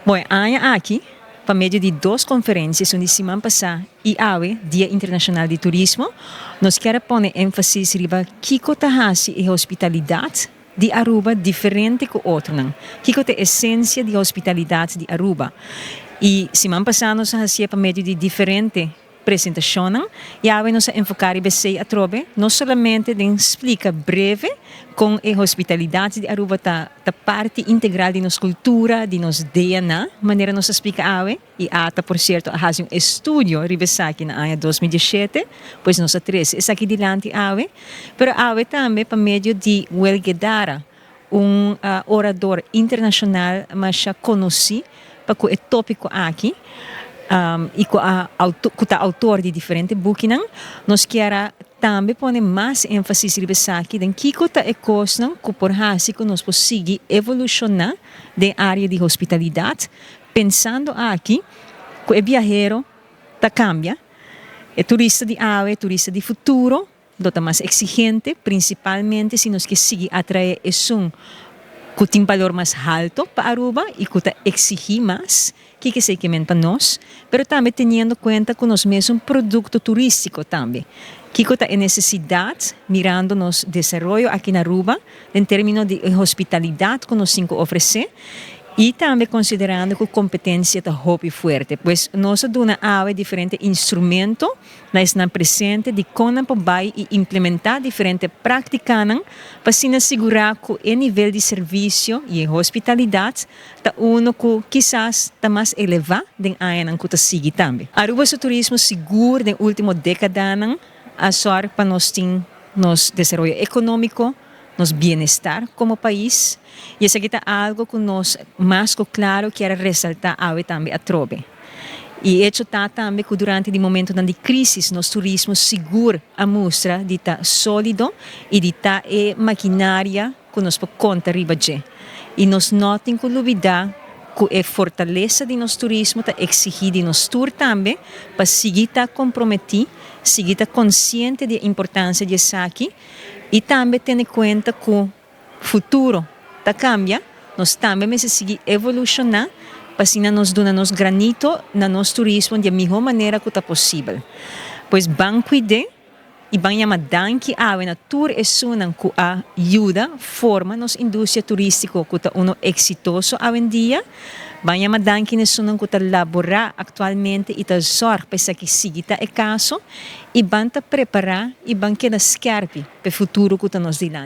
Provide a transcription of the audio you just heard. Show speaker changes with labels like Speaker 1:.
Speaker 1: Bom, há aqui, por meio de duas conferências, onde semana passada e AWE, Dia Internacional de Turismo, nós queremos pôr ênfase sobre Kiko Tahasi e hospitalidade de Aruba diferente que outro não. Kiko é a essência de hospitalidade de Aruba. E semana passada nós fazíamos por meio de diferentes apresentações e AWE nos enfocar e a trobe, não somente de explica breve com a hospitalidade de Aruba ta parte integral de nossa cultura, de nosso DNA, maneira nos explica AWE e ata por certo faz estudo ribesaki na ano 2017, pois nós três é aqui diante AWE, pero AWE também por meio de Welgedara, orador internacional, mas já conheci para o tópico aqui. E com o autor de diferentes books, nós queremos também pôr mais ênfase aqui em que é coisa que por que nós podemos evolucionar na área de hospitalidade, pensando aqui que o viajero cambia, o turista de AWE, turista de futuro, é mais exigente, principalmente se nós queremos atrair que tem valor mais alto para Aruba e que exige mais que segmento para nós, mas também tendo em conta que nós mesmos produto turístico também. Que é necessidade, mirando nos desenvolvimento aqui na Aruba, em termos de hospitalidade que nós temos que oferecer, e também considerando que a competência está muito forte, pois nós damos a diferentes instrumentos, nós estamos presentes de como vai implementar diferentes práticas para se assegurar que o nível de serviço e a hospitalidade está que quizás está mais elevado do que ano que está seguindo também. Aruba é o turismo seguro na última década, a sorte para nós ter nosso desenvolvimento econômico, nosso bem-estar como país, e isso aqui é algo que nós, mais claro, queremos ressaltar também a trobe. E isso está também que durante o momento de crise, nosso turismo seguro a mostra de estar sólido e de estar maquinária que nós podemos contar ribaje. E nós notamos que duvidar que a fortaleza de nosso turismo está exigida de nosso tour também, para seguir estar comprometido, seguir estar consciente da importância de isso aqui, e também ter em conta que o futuro cambia, nós também precisamos evolucionar para assim nos dar nosso granito no nosso turismo da melhor maneira que é possível. Pois vamos cuidar e vamos chamar danke na tour é uma que ajuda, forma nossa indústria turística que é exitoso hoje em dia. Vamos chamar danke na que elaborar atualmente e está sorte para que siga é caso e vamos preparar e vamos quedar scarpi para o futuro que nos dilante.